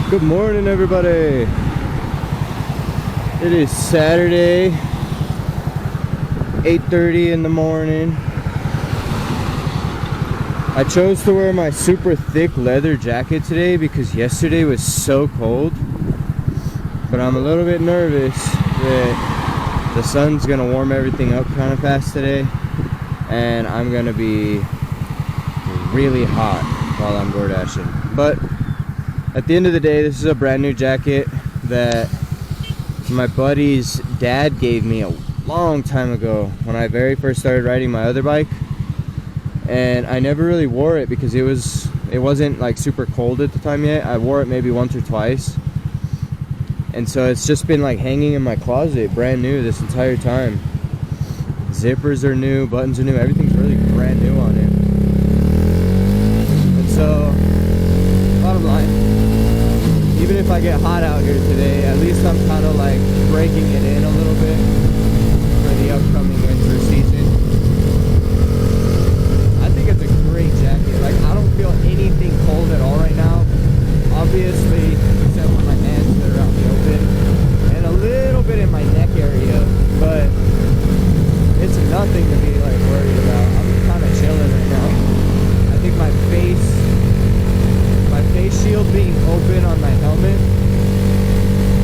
Good morning, everybody. It is Saturday, 8:30 in the morning. I chose to wear my super thick leather jacket today because yesterday was so cold. But I'm a little bit nervous that the sun's gonna warm everything up kind of fast today, and I'm gonna be really hot while I'm door dashing. But at the end of the day, this is a brand new jacket that my buddy's dad gave me a long time ago when I very first started riding my other bike, and I never really wore it because it wasn't like super cold at the time yet. I wore it maybe once or twice, and so it's just been like hanging in my closet brand new this entire time. Zippers are new, buttons are new, everything's really brand new on it. And so bottom line, even if I get hot out here today, at least I'm kind of like breaking it in a little bit for the upcoming winter season. I think it's a great jacket. Like, I don't feel anything cold at all right now, obviously, except for my hands that are out in the open and a little bit in my neck area, but it's nothing to be like worried about. I'm kind of chilling right now. I think my face shield being open on my helmet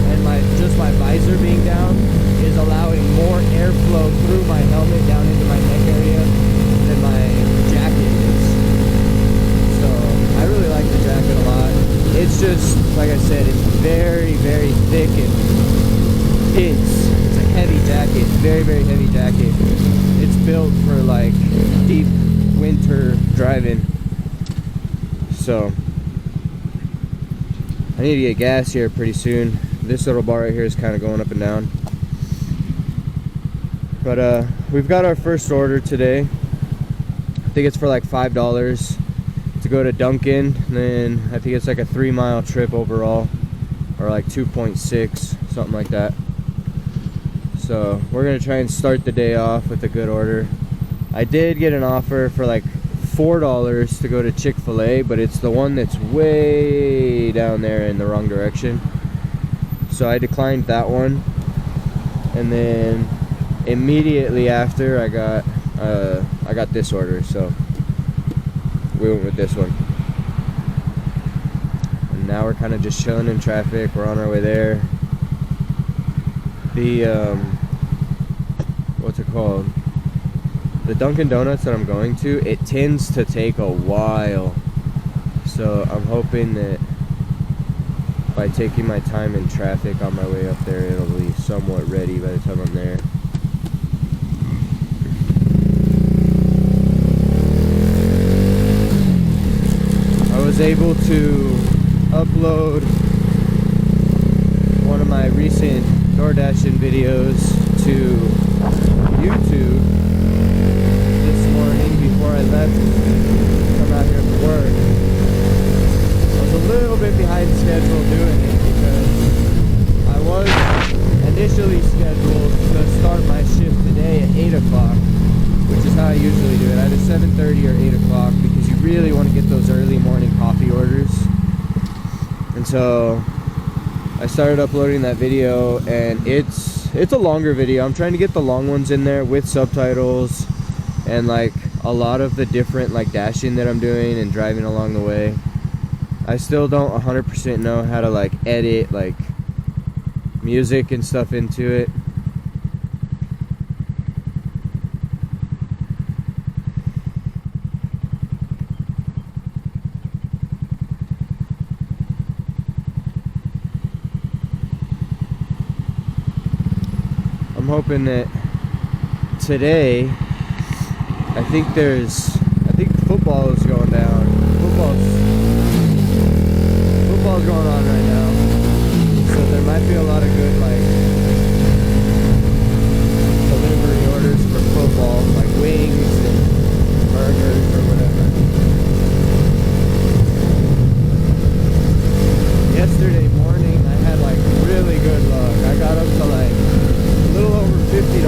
and just my visor being down is allowing more airflow through my helmet down into my neck area than my jacket is. So I really like the jacket a lot. It's just, like I said, it's very, very thick and dense. It's a heavy jacket, very, very heavy jacket. It's built for like deep winter driving. So I need to get gas here pretty soon. This little bar right here is kind of going up and down. But we've got our first order today. I think it's for like $5 to go to Dunkin'. And then I think it's like a 3-mile trip overall, or like 2.6, something like that. So we're gonna try and start the day off with a good order. I did get an offer for like $4 to go to Chick-fil-A, but it's the one that's way down there in the wrong direction, so I declined that one. And then immediately after I got this order, so we went with this one. And now we're kind of just chilling in traffic. We're on our way there. The what's it called? The Dunkin' Donuts that I'm going to, it tends to take a while. So I'm hoping that by taking my time in traffic on my way up there, it'll be somewhat ready by the time I'm there. I was able to upload one of my recent door dashing videos to YouTube before I left to come out here for work. I was a little bit behind schedule doing it because I was initially scheduled to start my shift today at 8 o'clock, which is how I usually do it, either 7:30 or 8 o'clock, because you really want to get those early morning coffee orders. And so I started uploading that video, and it's a longer video. I'm trying to get the long ones in there with subtitles and like a lot of the different like dashing that I'm doing and driving along the way. I still don't 100% know how to like edit like music and stuff into it. I'm hoping that today, I think football is going down. Football's going on right now. So there might be a lot of good like delivery orders for football, like wings and burgers or whatever. Yesterday morning I had like really good luck. I got up to like a little over $50.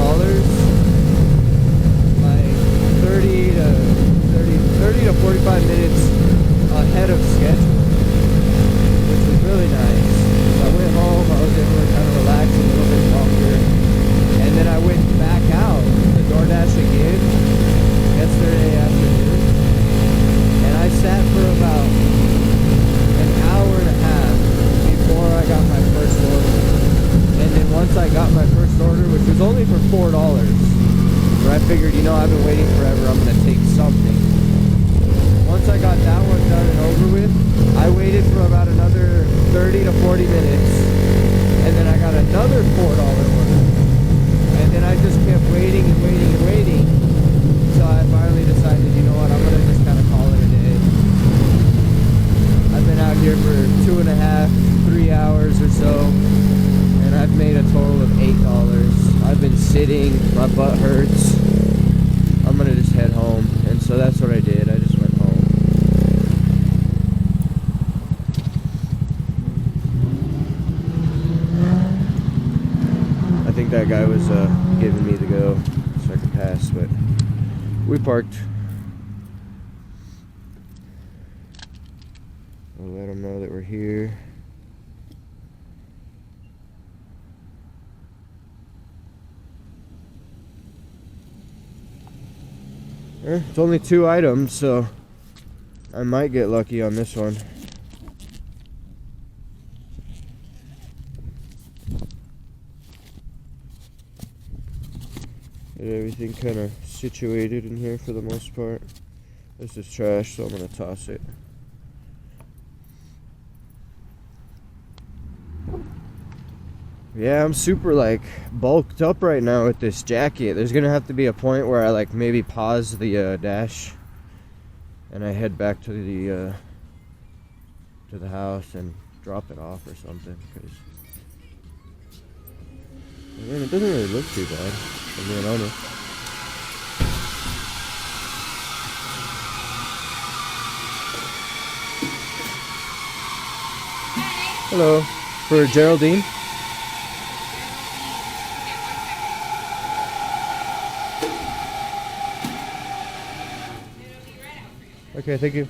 30 to 45 minutes 30 to 40 minutes, and then I got another $4 order, and then I just kept waiting and waiting and waiting, so I finally decided, you know what, I'm gonna just kind of call it a day. I've been out here for 2.5, 3 hours or so, and I've made a total of $8. I've been sitting, my butt hurts. I'm gonna just head home, and so that's what I did. I just went home. I think that guy was giving me the go so I could pass, but we parked. We'll let them know that we're here. It's only 2 items, so I might get lucky on this one. Get everything kind of situated in here for the most part. This is trash, so I'm gonna toss it. Yeah, I'm super like bulked up right now with this jacket. There's gonna have to be a point where I like maybe pause the dash and I head back to the house and drop it off or something. Cause I mean, it doesn't really look too bad, if I'm being honest. Hello, for Geraldine. Okay, thank you.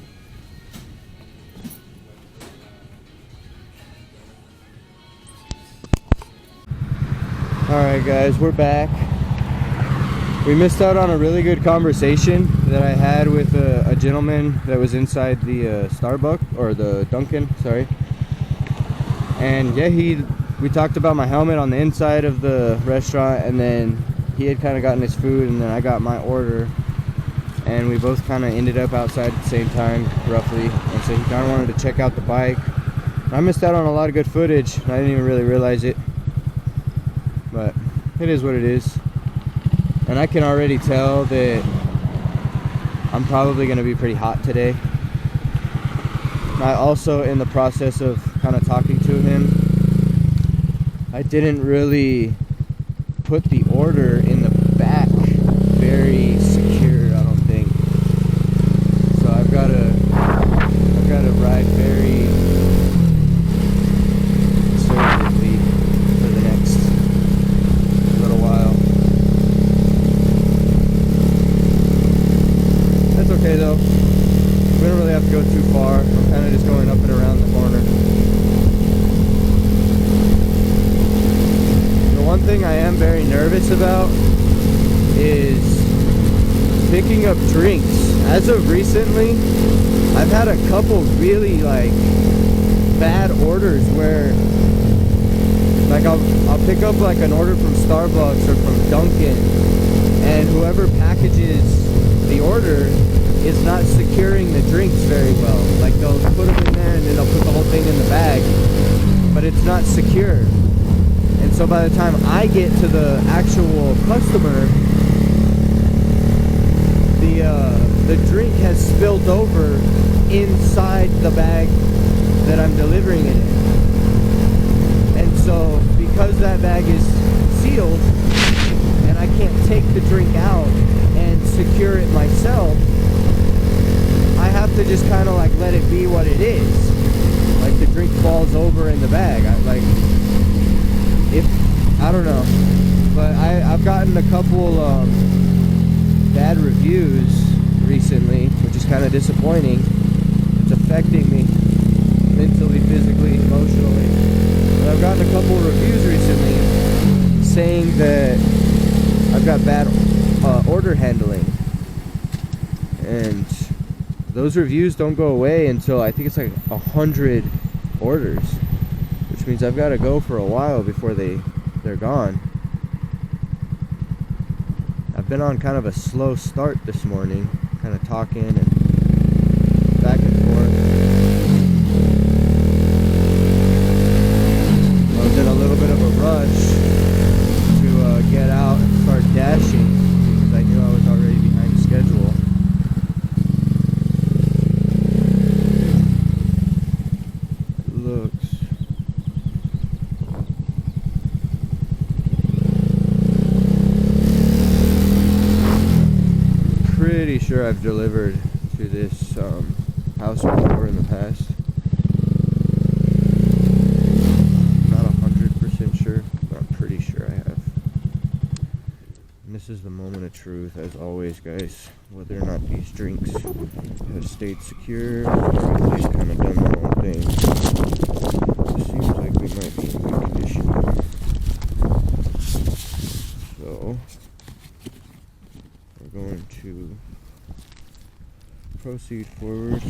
Alright guys, we're back. We missed out on a really good conversation that I had with a gentleman that was inside the Starbucks, or the Dunkin', sorry. And yeah, we talked about my helmet on the inside of the restaurant, and then he had kind of gotten his food, and then I got my order. And we both kind of ended up outside at the same time, roughly. And so he kind of wanted to check out the bike. I missed out on a lot of good footage. I didn't even really realize it. But it is what it is. And I can already tell that I'm probably going to be pretty hot today. I also, in the process of kind of talking to him, I didn't really put the order in the back very secure, I don't think. So I've got to ride very conservatively for the next little while. That's okay though. We don't really have to go too far. I'm kind of just going up and around the corner. The one thing I am very nervous about is picking up drinks. As of recently, I've had a couple really like bad orders where like I'll pick up like an order from Starbucks or from Dunkin', and whoever packages the order is not securing the drinks very well. Like they'll put them in there and then they'll put the whole thing in the bag, but it's not secure. And so by the time I get to the actual customer, the drink has spilled over inside the bag that I'm delivering it in. And so because that bag is sealed and I can't take the drink out and secure it myself, I have to just kind of like let it be what it is. Like the drink falls over in the bag. I don't know, but I've gotten a couple bad reviews recently, which is kind of disappointing. It's affecting me mentally, physically, emotionally. But I've gotten a couple of reviews recently saying that I've got bad order handling, and those reviews don't go away until I think it's like 100 orders, which means I've got to go for a while before they're gone. I've been on kind of a slow start this morning, kind of talking and back and forth. sure I've delivered to this house before in the past. Not 100% sure, but I'm pretty sure I have. And this is the moment of truth, as always, guys. Whether or not these drinks have stayed secure, or if they've kind of done their own thing. It seems like we might be in good condition. So, we're going to proceed forward.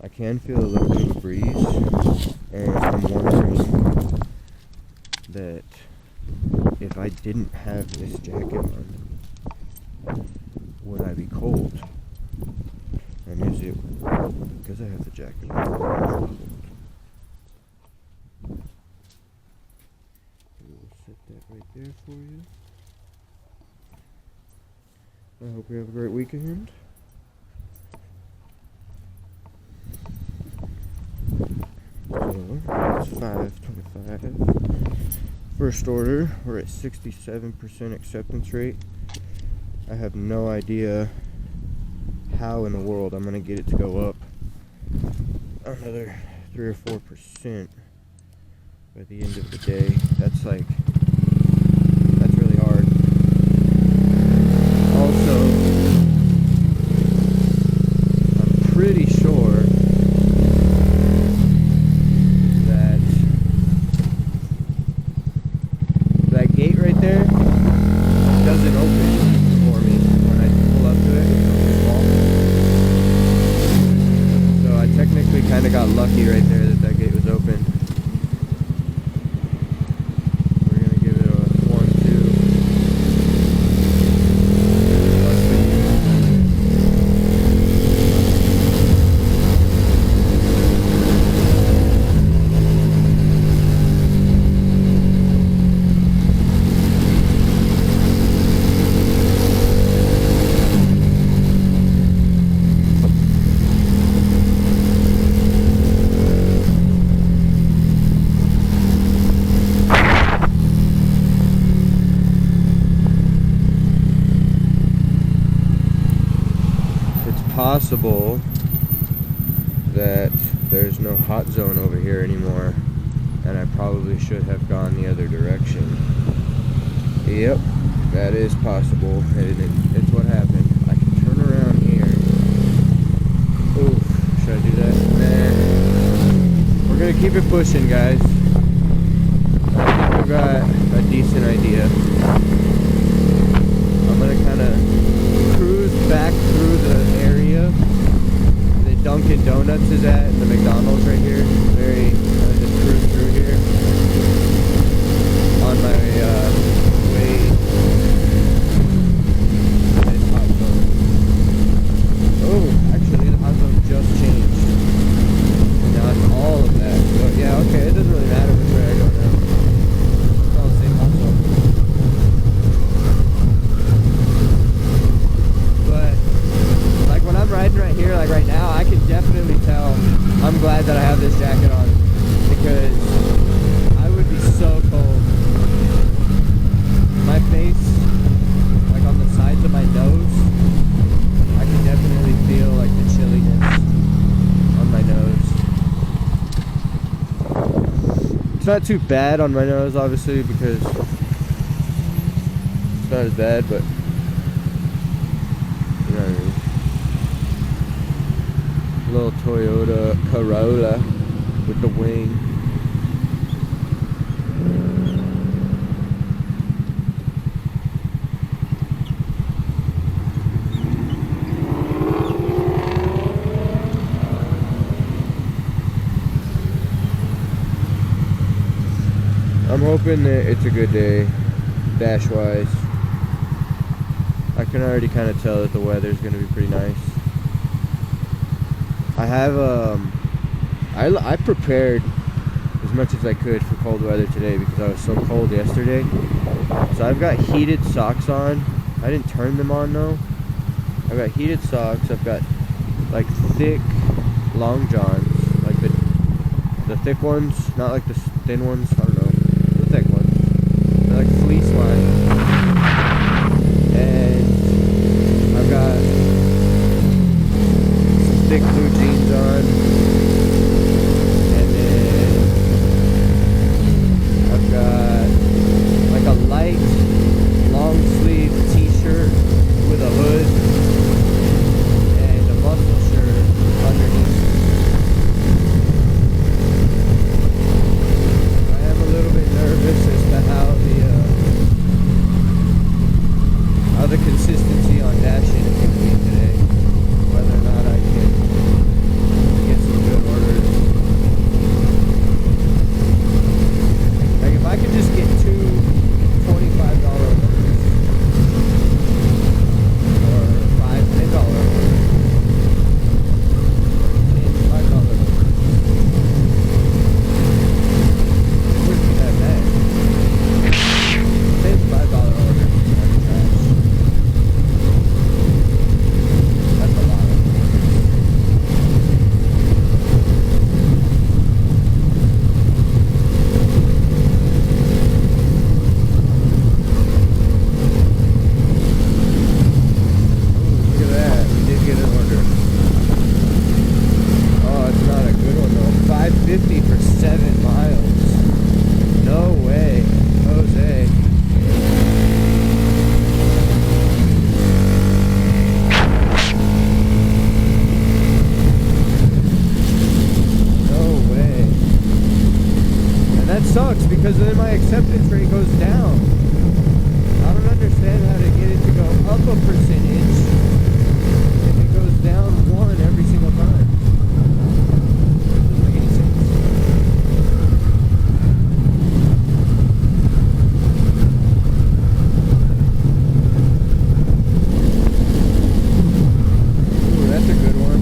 I can feel a little bit of a breeze, and I'm wondering that if I didn't have this jacket on, would I be cold? And is it because I have the jacket on? We'll set that right there for you. I hope you have a great weekend. So, it's 5:25. First order, we're at 67% acceptance rate. I have no idea how in the world I'm going to get it to go up another 3 or 4% by the end of the day. That's really hard. Also, I'm pretty sure that gate right there doesn't open for me when I pull up to it. It's small. So I technically kind of got lucky right there that gate was open. We're going to give it a 1, possible that there's no hot zone over here anymore, and I probably should have gone the other direction. Yep, that is possible, and it's what happened. I can turn around here. Ooh, should I do that? Nah. We're gonna keep it pushing, guys. I've got a decent idea. I'm gonna kind of cruise back through the area that Dunkin' Donuts is at, and the McDonald's right here. Just cruise through here on my way to this hot zone. Oh, actually the hot zone just changed. Now it's all of that. So yeah, okay, it doesn't really matter which way I go now. It's all the same hot zone. When I'm riding right here, like right now, I can definitely tell I'm glad that I have this jacket on, because I would be so cold. My face, like on the sides of my nose, I can definitely feel like the chilliness on my nose. It's not too bad on my nose, obviously, because it's not as bad, but you know what I mean. Little Toyota Corolla with the wing. I'm hoping that it's a good day, dash wise. I can already kind of tell that the weather's going to be pretty nice. I have I prepared as much as I could for cold weather today because I was so cold yesterday. So I've got heated socks on. I didn't turn them on though. I've got heated socks. I've got like thick long johns, like the thick ones, not like the thin ones. I don't know, the thick ones. They're like fleece lined. And I've got because then my acceptance rate goes down. I don't understand how to get it to go up a percentage if it goes down one every single time. Doesn't make any sense. Ooh, that's a good one.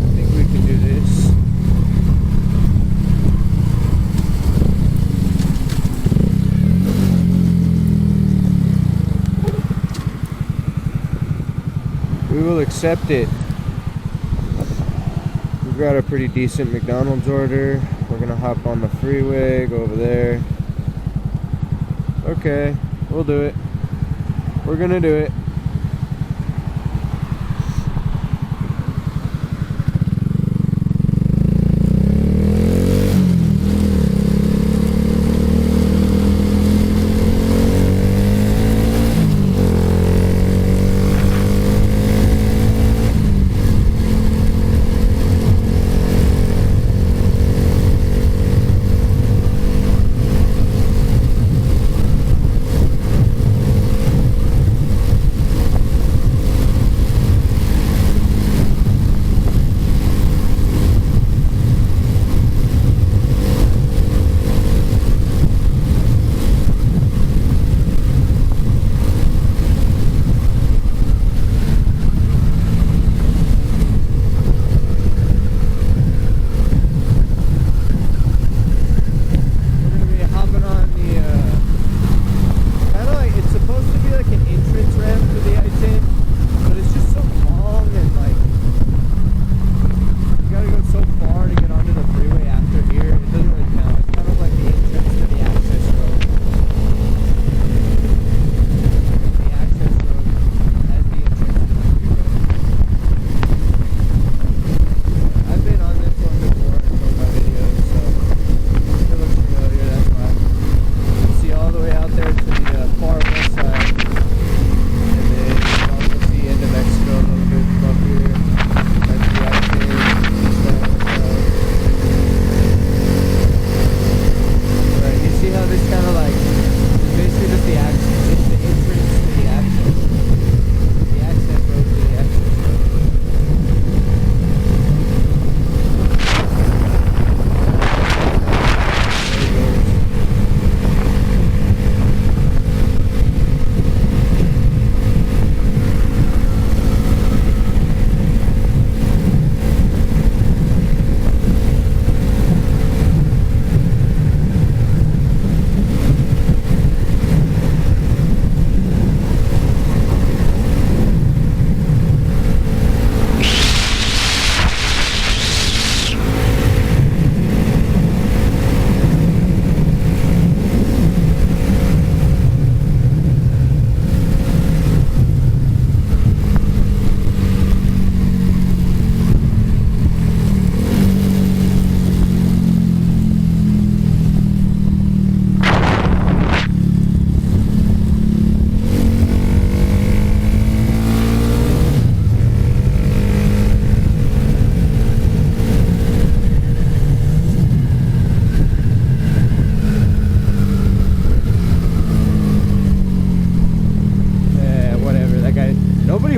I think we can do this. We will accept it. We've got a pretty decent McDonald's order. We're gonna hop on the freeway, go over there. Okay, we'll do it. We're gonna do it.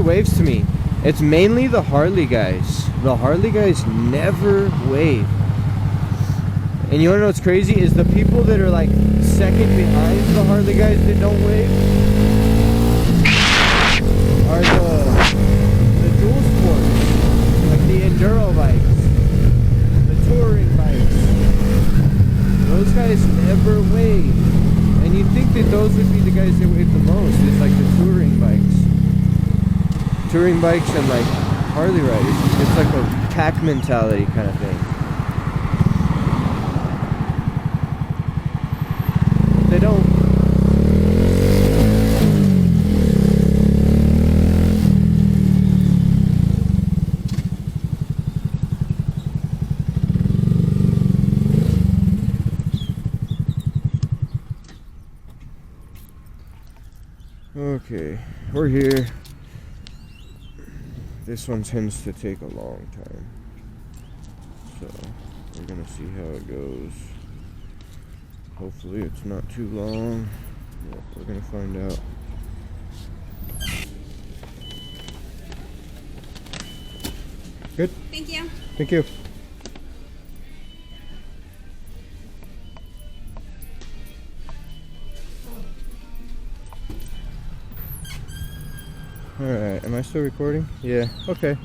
Waves to me. It's mainly the Harley guys. The Harley guys never wave. And you wanna know what's crazy? Is the people that are like second behind the Harley guys that don't wave are the dual sports. Like the enduro bikes. The touring bikes. Those guys never wave. And you'd think that those would be the guys that wave the most. It's like the touring bikes. Touring bikes and like Harley riders. It's like a pack mentality kind of thing. They don't. Okay, we're here. This one tends to take a long time. So We're gonna see how it goes. Hopefully it's not too long. Yep, we're gonna find out. Good? Thank you. Thank you. Alright, am I still recording? Yeah, okay.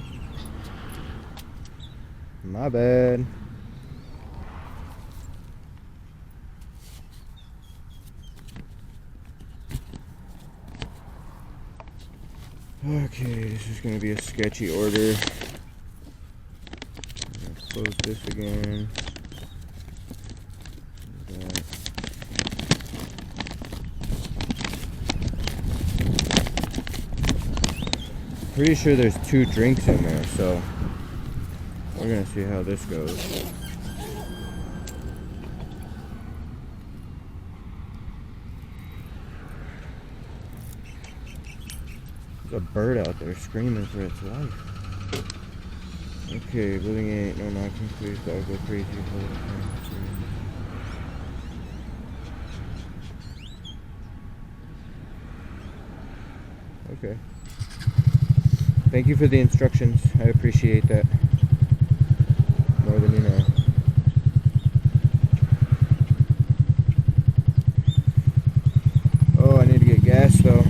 My bad. Okay, this is gonna be a sketchy order. I'm gonna close this again. Pretty sure there's 2 drinks in there, so we're gonna see how this goes. There's a bird out there screaming for its life. Okay, living ain't no knocking, please, dog go crazy. Okay. Thank you for the instructions. I appreciate that. More than you know. Oh, I need to get gas though.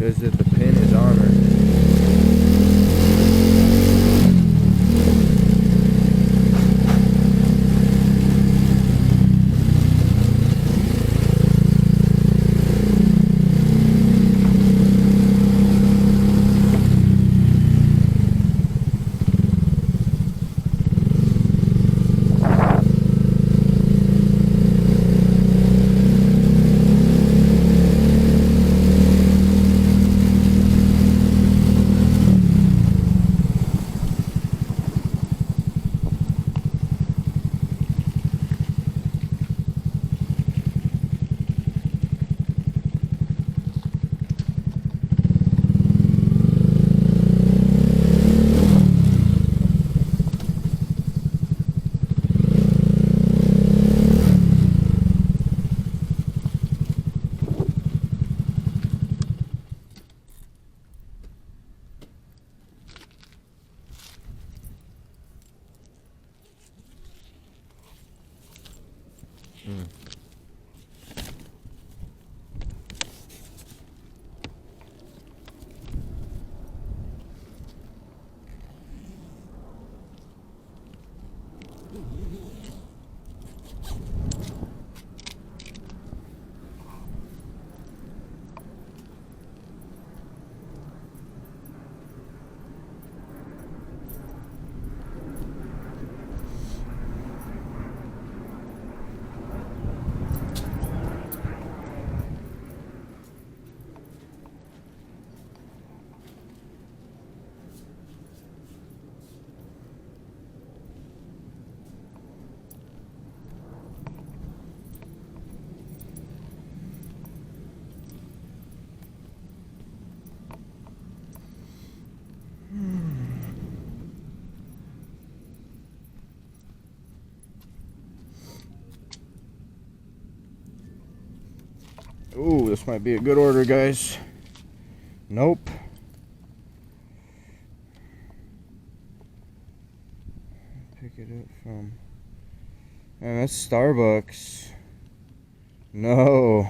Says that the pin is on her. Ooh, this might be a good order, guys. Nope. Pick it up from... Man, that's Starbucks. No.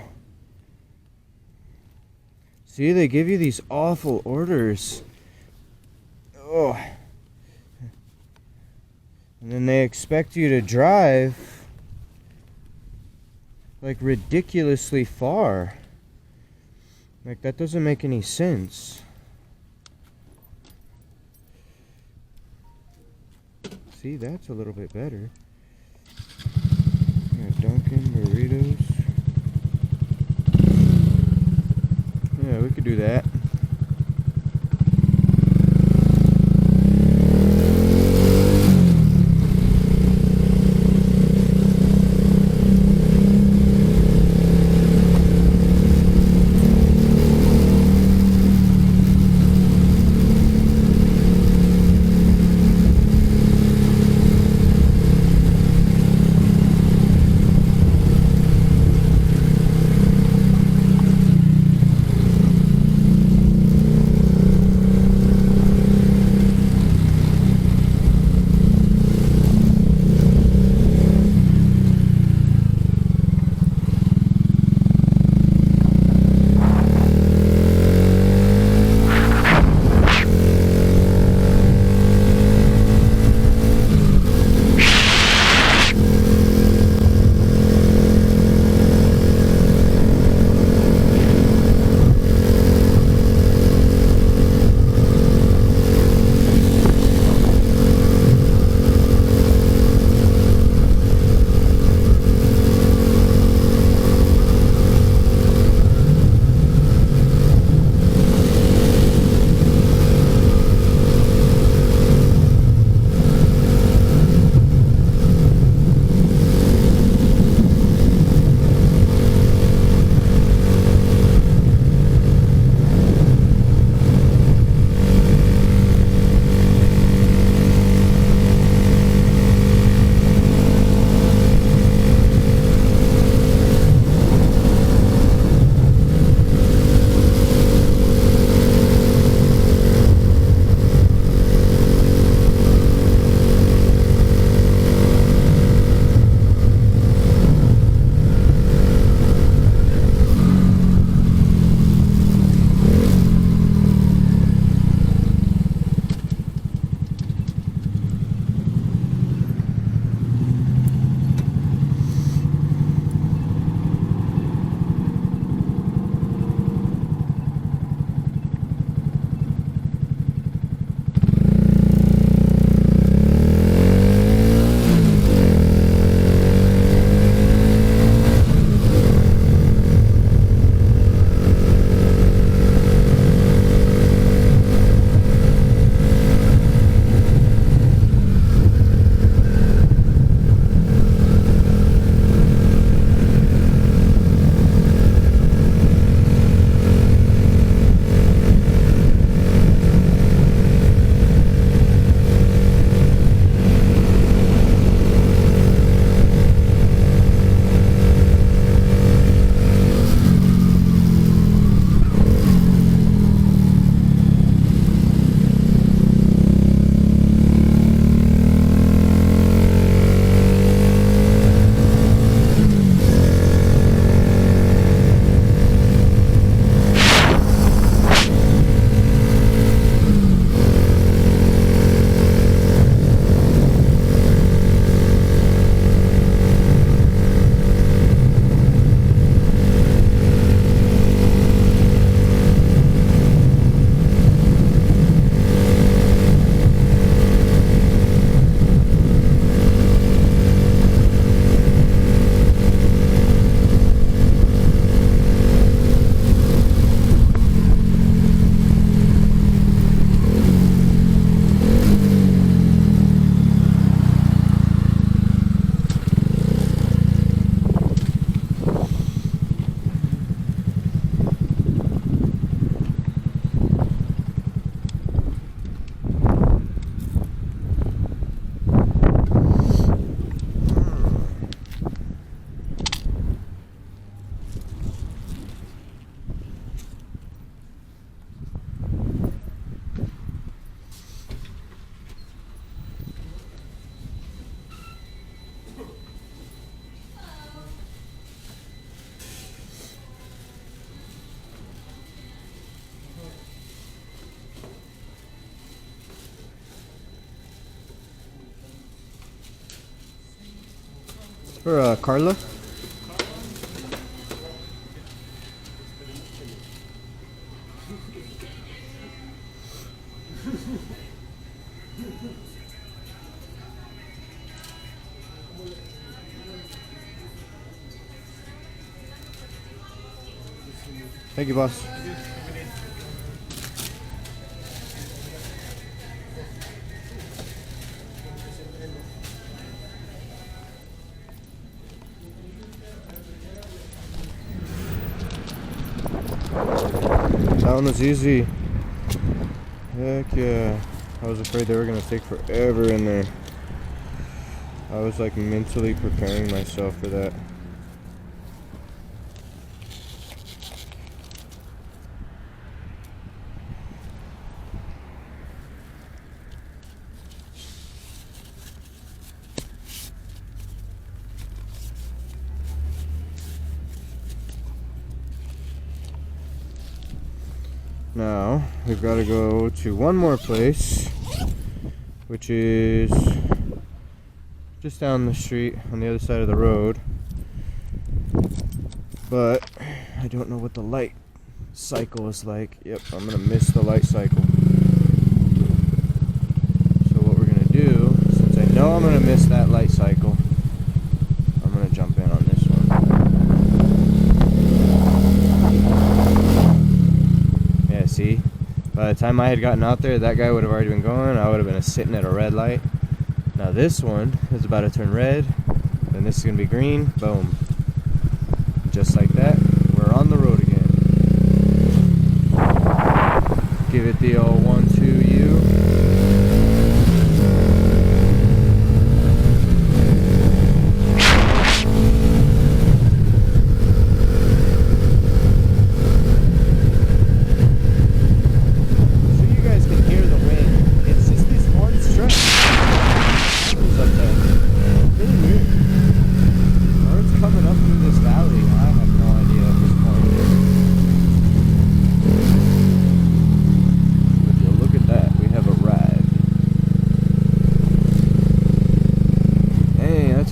See, they give you these awful orders. Oh. And then they expect you to drive like ridiculously far. Like, that doesn't make any sense. See, that's a little bit better. Yeah, Dunkin' burritos. Yeah, we could do that. For Carla? Thank you, boss. That one was easy. Heck yeah. I was afraid they were gonna take forever in there. I was like mentally preparing myself for that. Now, we've got to go to one more place, which is just down the street on the other side of the road. But I don't know what the light cycle is like. Yep, I'm going to miss the light cycle. So what we're going to do, since I know I'm going to miss that light cycle, I'm going to jump in on this one. See, by the time I had gotten out there, that guy would have already been going. I would have been sitting at a red light. Now this one is about to turn red, then this is going to be green. Boom. Just like that, we're on the road again. Give it the old 1-2-U.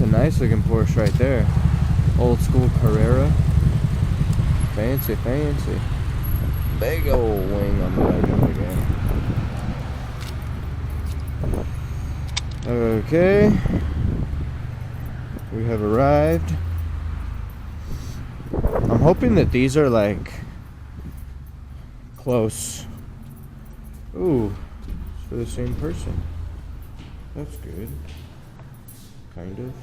Nice looking Porsche right there. Old school Carrera. Fancy, fancy. Big old wing on the back of it again. Okay. We have arrived. I'm hoping that these are like close. Ooh, it's for the same person. That's good. Kind of.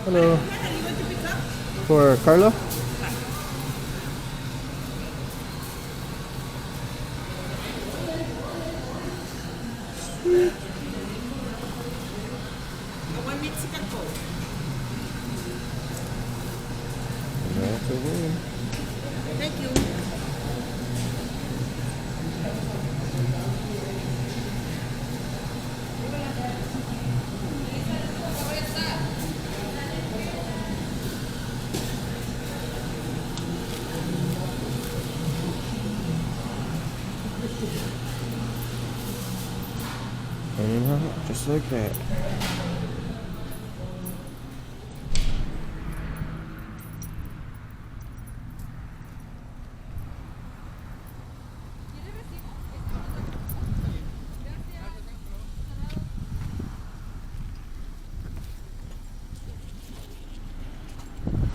Hello. For Carlo? One Mexican Coke. That's a win. Thank you. And you know, just like that.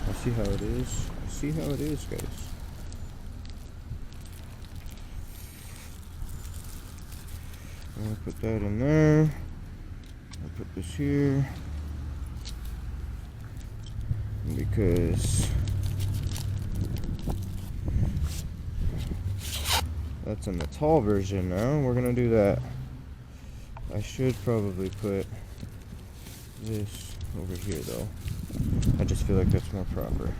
I see how it is. I see how it is, guys. I'm gonna put that in there. I'll put this here. Because that's in the tall version now. We're gonna do that. I should probably put this over here though. I just feel like that's more proper.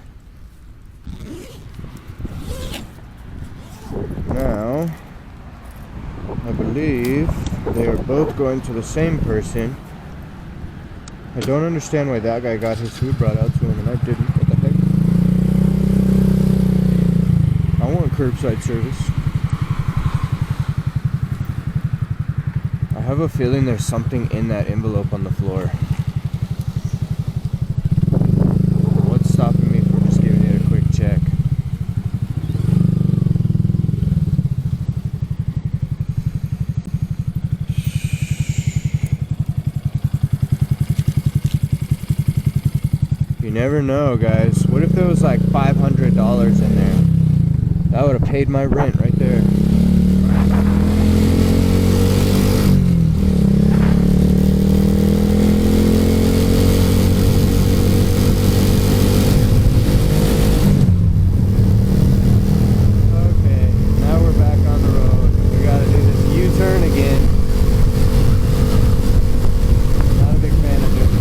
Now, I believe they are both going to the same person. I don't understand why that guy got his food brought out to him and I didn't. What the heck? I want curbside service. have a feeling there's something in that envelope on the floor. What's stopping me from just giving it a quick check? You never know, guys. What if there was like $500 in there? That would have paid my rent right there. Okay, now we're back on the road. We gotta do this U-turn again. Not a big fan of this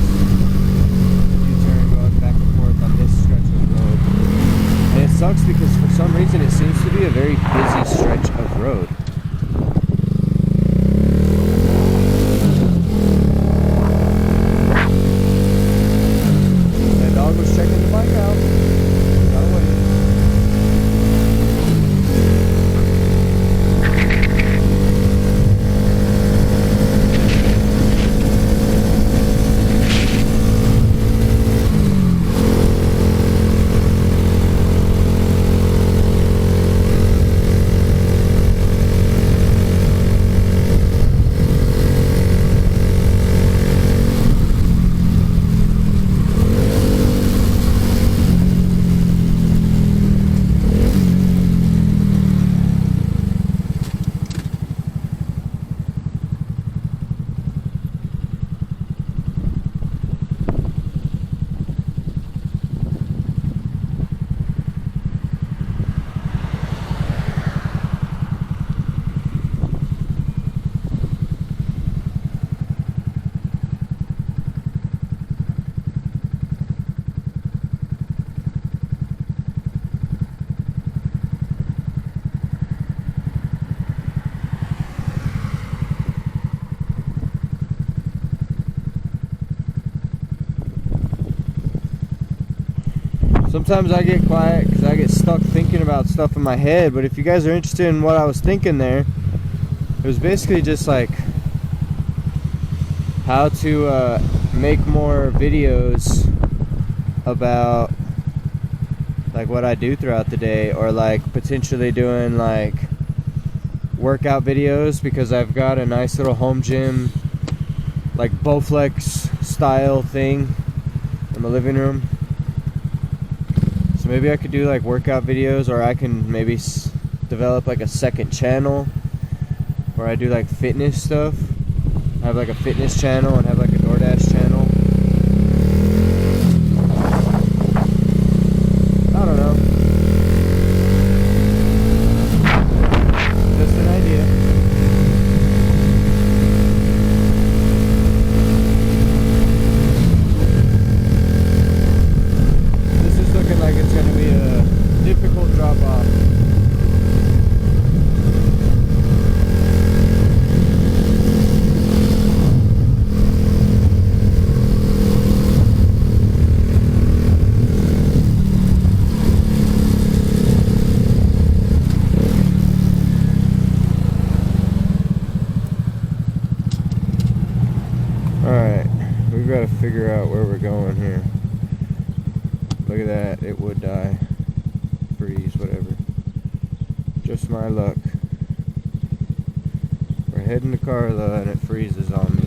U-turn going back and forth on this stretch of the road. And it sucks because for some reason it seems to be a very busy stretch of road. That dog was checking the bike out. Gotta wait. Sometimes I get quiet because I get stuck thinking about stuff in my head, but if you guys are interested in what I was thinking there, it was basically just like how to make more videos about like what I do throughout the day, or like potentially doing like workout videos, because I've got a nice little home gym, like Bowflex style thing in my living room. So maybe I could do like workout videos, or I can maybe develop like a second channel where I do like fitness stuff. Have like a fitness channel and have like a DoorDash channel. I don't know. Just an idea. This is looking like it's going to be a difficult drop off. Alright, we've got to figure out where we're going here. Look at that, it would die. Freeze, whatever. Just my luck. We're heading to Carla and it freezes on me.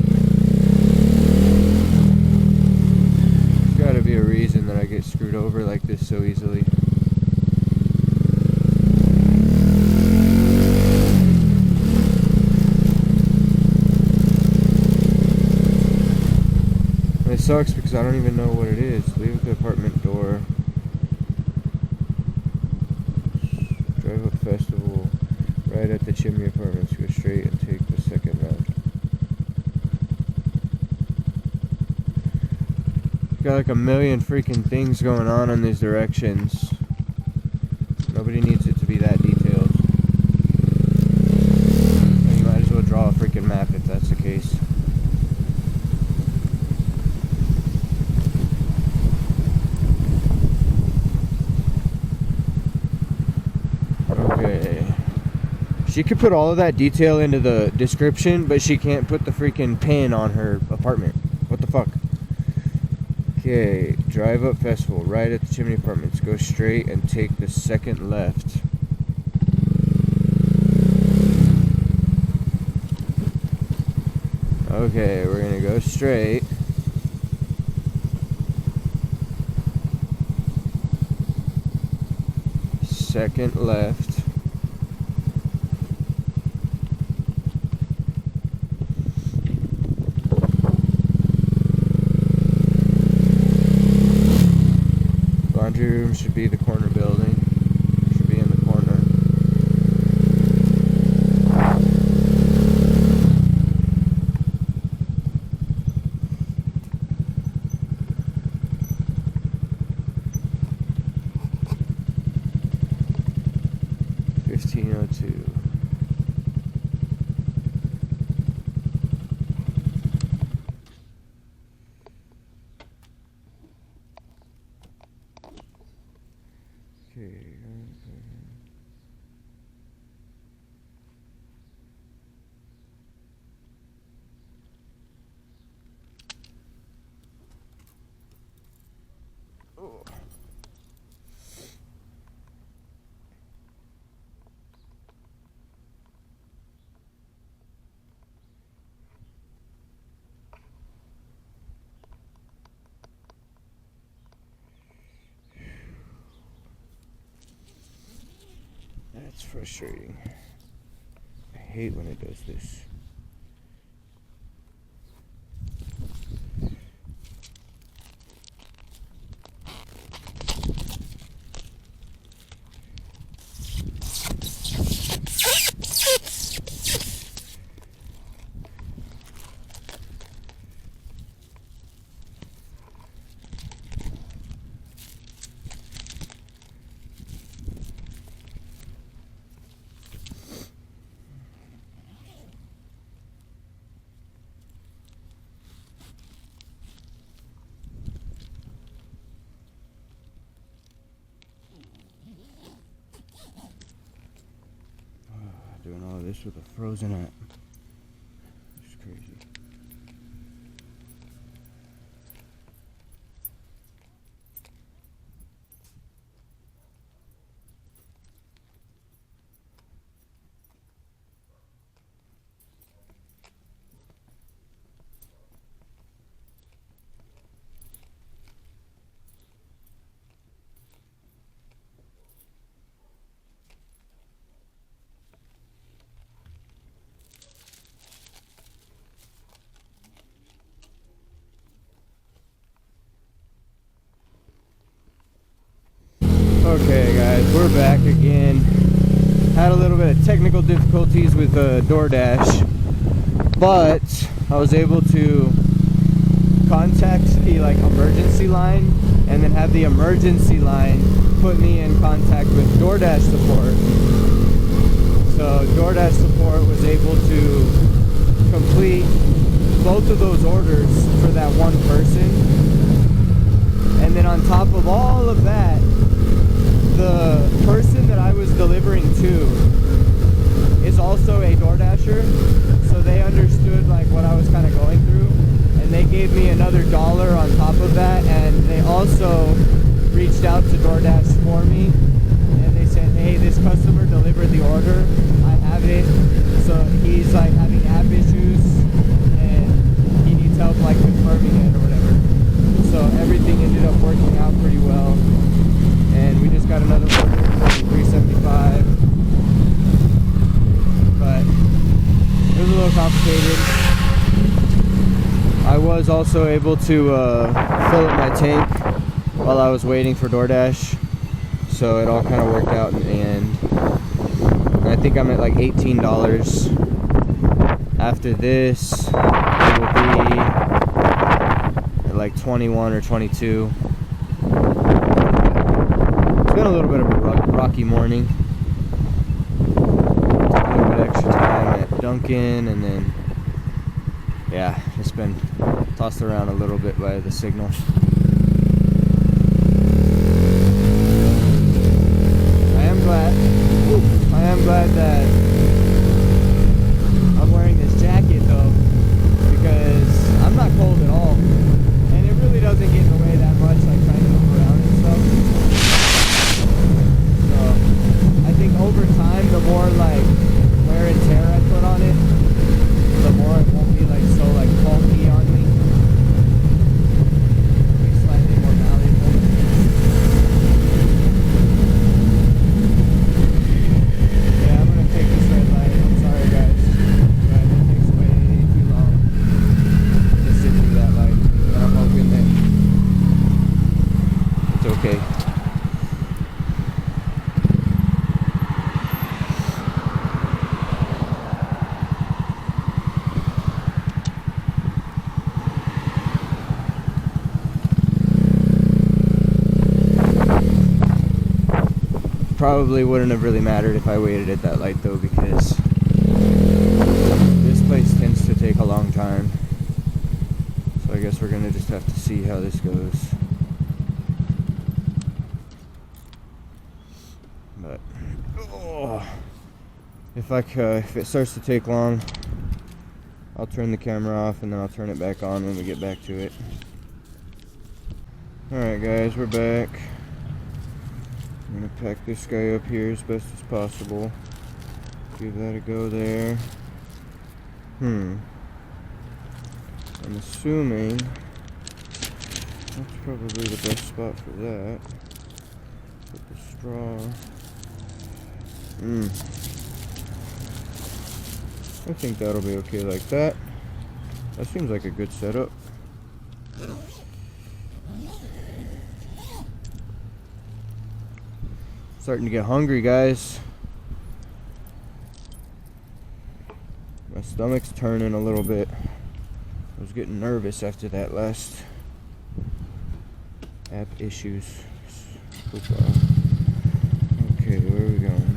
There's got to be a reason that I get screwed over like this so easily. It sucks because I don't even know what it is. Leave the apartment door. Drive up Festival. Right at the Chimney Apartments. Go straight and take the second route. Got like a million freaking things going on in these directions. Nobody needs it to be that detailed. And you might as well draw a freaking map if that's the case. She could put all of that detail into the description, but she can't put the freaking pin on her apartment. What the fuck? Okay, drive up Festival, right at the Chimney Apartments. Go straight and take the second left. Okay, we're gonna go straight. Second left. Laundry room should be the corner building. Should be in the corner. That's frustrating. I hate when it does this. Doing all this with a frozen app. It's crazy. Okay guys, we're back again. Had a little bit of technical difficulties with DoorDash, but I was able to contact the emergency line and then have the emergency line put me in contact with DoorDash support. So DoorDash support was able to complete both of those orders for that one person. And then on top of all of that, the person that I was delivering to is also a DoorDasher, so they understood what I was kind of going through, and they gave me another $1 on top of that, and they also reached out to DoorDash for me, and they said, hey, this customer delivered the order, I have it, so he's having app issues, and he needs help confirming it or whatever. So everything ended up working out pretty well. And we just got another order for $3.75, but it was a little complicated. I was also able to fill up my tank while I was waiting for DoorDash, so it all kind of worked out in the end. And I think I'm at $18. After this, it will be at 21 or 22. It's been a little bit of a rocky morning. Took a little bit extra time at Dunkin', and then, yeah, it's been tossed around a little bit by the signal. I am glad that okay. Probably wouldn't have really mattered if I waited at that light though, because this place tends to take a long time. So I guess we're gonna just have to see how this goes. But if it starts to take long, I'll turn the camera off and then I'll turn it back on when we get back to it. Alright guys, we're back. I'm gonna pack this guy up here as best as possible. Give that a go there. I'm assuming that's probably the best spot for that. Put the straw. I think that'll be okay like that. That seems like a good setup. Starting to get hungry, guys. My stomach's turning a little bit. I was getting nervous after that last app issues. Okay, where are we going?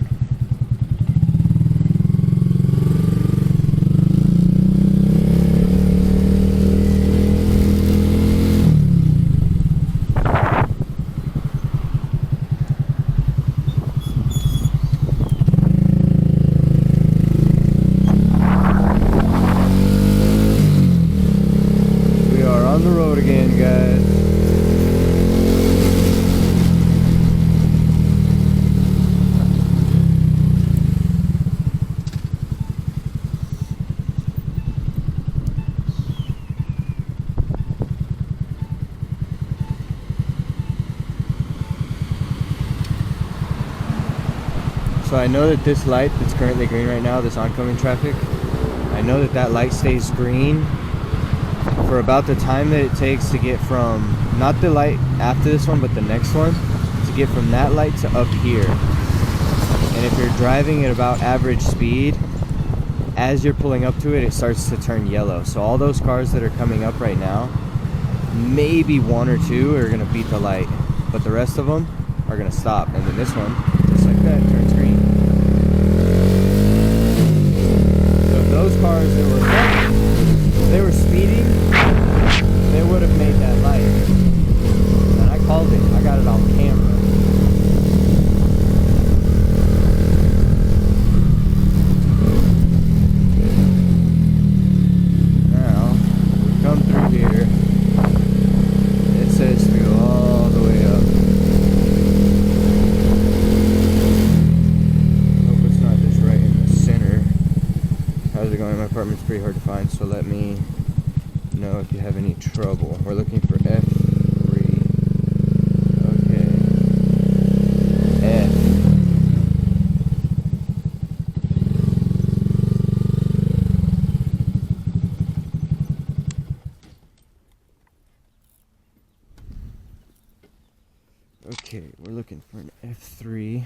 So I know that this light that's currently green right now, this oncoming traffic, I know that that light stays green for about the time that it takes to get from, not the light after this one, but the next one, to get from that light to up here. And if you're driving at about average speed, as you're pulling up to it, it starts to turn yellow. So all those cars that are coming up right now, maybe one or two are gonna beat the light, but the rest of them are gonna stop. And then this one, just like that, turns green. So if those cars that were coming, if they were speeding, they would have made that light. And I called it. I got it on camera. Now, we come through here. It says to go all the way up. Hope it's not just right in the center. How's it going? My apartment's pretty hard to find, so let me know if you have any trouble. We're looking for F3. Okay. F. Okay, we're looking for an F3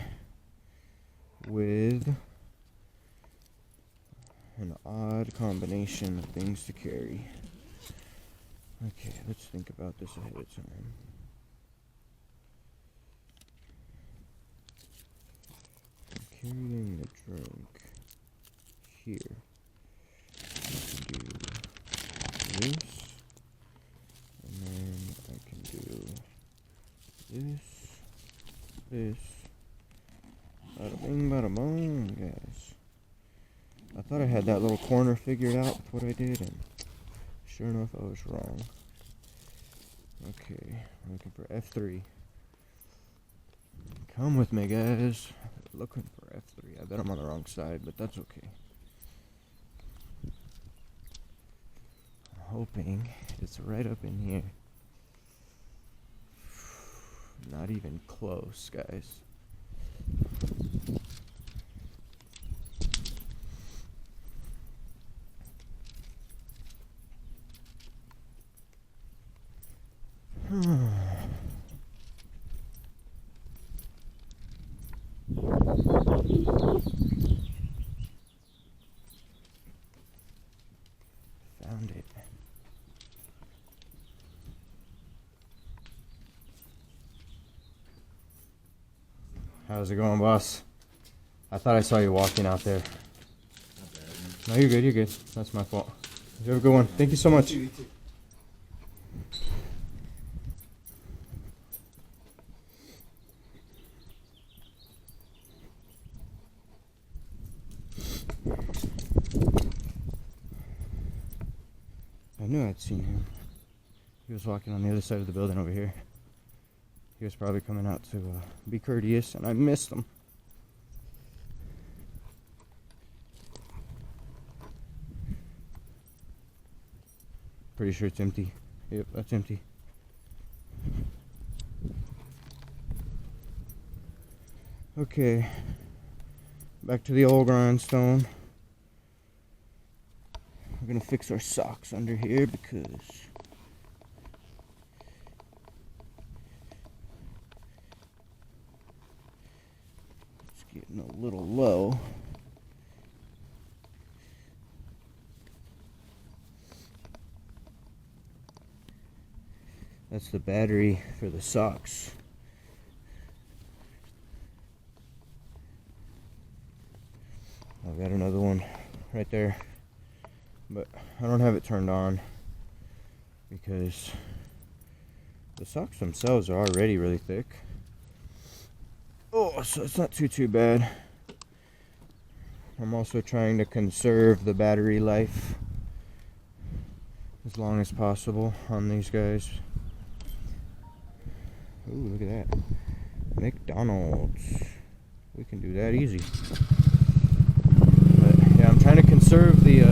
with an odd combination of things to carry. Okay, let's think about this ahead of time. I'm carrying the drink here. I can do this, and then I can do this. Bada bing, bada boom, guys. I thought I had that little corner figured out with what I did, and sure enough, I was wrong. Okay, I'm looking for F3. Come with me, guys. Looking for F3. I bet I'm on the wrong side, but that's okay. I'm hoping it's right up in here. Not even close, guys. How's it going, boss? I thought I saw you walking out there. No, you're good, you're good. That's my fault. You have a good one. Thank you so much. I knew I'd seen him. He was walking on the other side of the building over here. He was probably coming out to be courteous, and I missed him. Pretty sure it's empty. Yep, that's empty. Okay. Back to the old grindstone. We're gonna fix our socks under here because it's getting a little low. That's the battery for the socks. I've got another one right there, but I don't have it turned on because the socks themselves are already really thick. Oh, so it's not too bad. I'm also trying to conserve the battery life as long as possible on these guys. Ooh, look at that. McDonald's. We can do that easy. But yeah, I'm trying to conserve the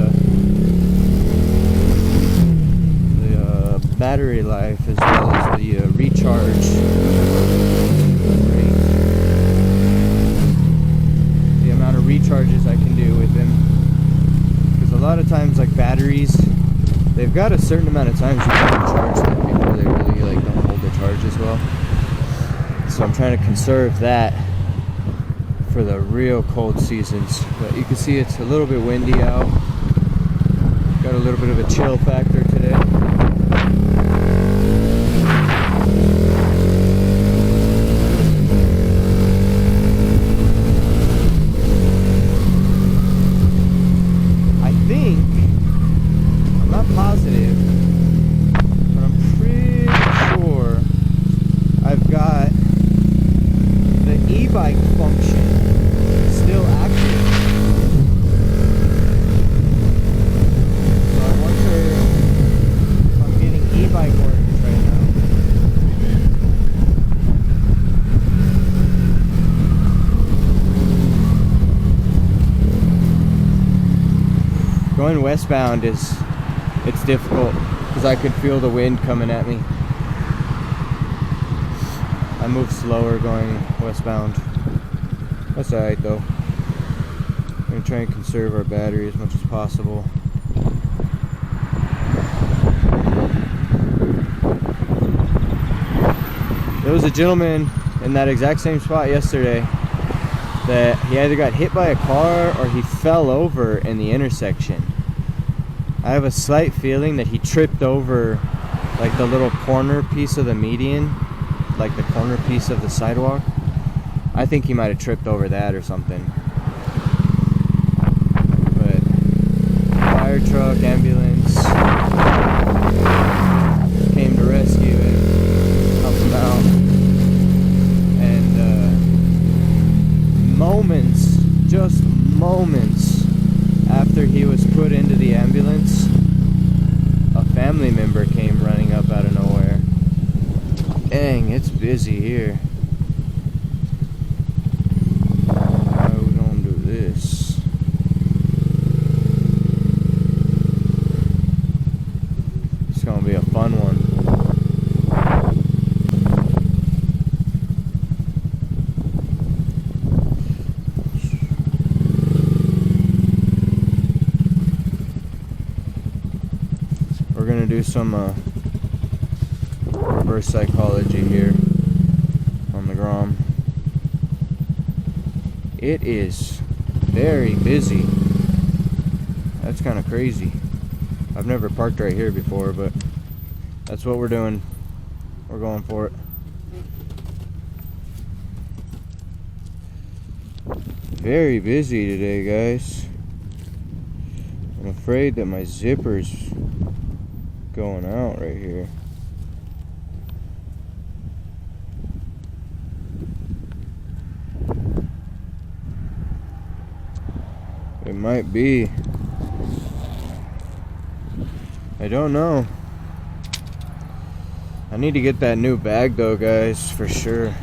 battery life as well as the recharge rate. The amount of recharges I can do with them. Because a lot of times, like batteries, they've got a certain amount of times you can recharge them before they really like don't hold their charge as well. So I'm trying to conserve that for the real cold seasons. But you can see it's a little bit windy out. Got a little bit of a chill factor today. I think, I'm not positive, but I'm pretty sure I've got the e-bike function still active. So I wonder if I'm getting e-bike orders right now. Going westbound it's difficult because I could feel the wind coming at me. I move slower going westbound. That's alright though. I'm going to try and conserve our battery as much as possible. There was a gentleman in that exact same spot yesterday that he either got hit by a car or he fell over in the intersection. I have a slight feeling that he tripped over like the little corner piece of the median, like the corner piece of the sidewalk. I think he might have tripped over that or something. But fire truck, ambulance came to rescue him, help him out, and just moments after he was put into the ambulance, a family member came running up out of nowhere. Dang, it's busy here. How are we gonna do this? It's gonna be a fun one. We're gonna do some reverse psychology here on the grom. It is very busy. That's kind of crazy. I've never parked right here before, but that's what we're doing. We're going for it. very busy today, guys. I'm afraid that my zipper's going out right here. It might be. I don't know. I need to get that new bag though, guys, for sure.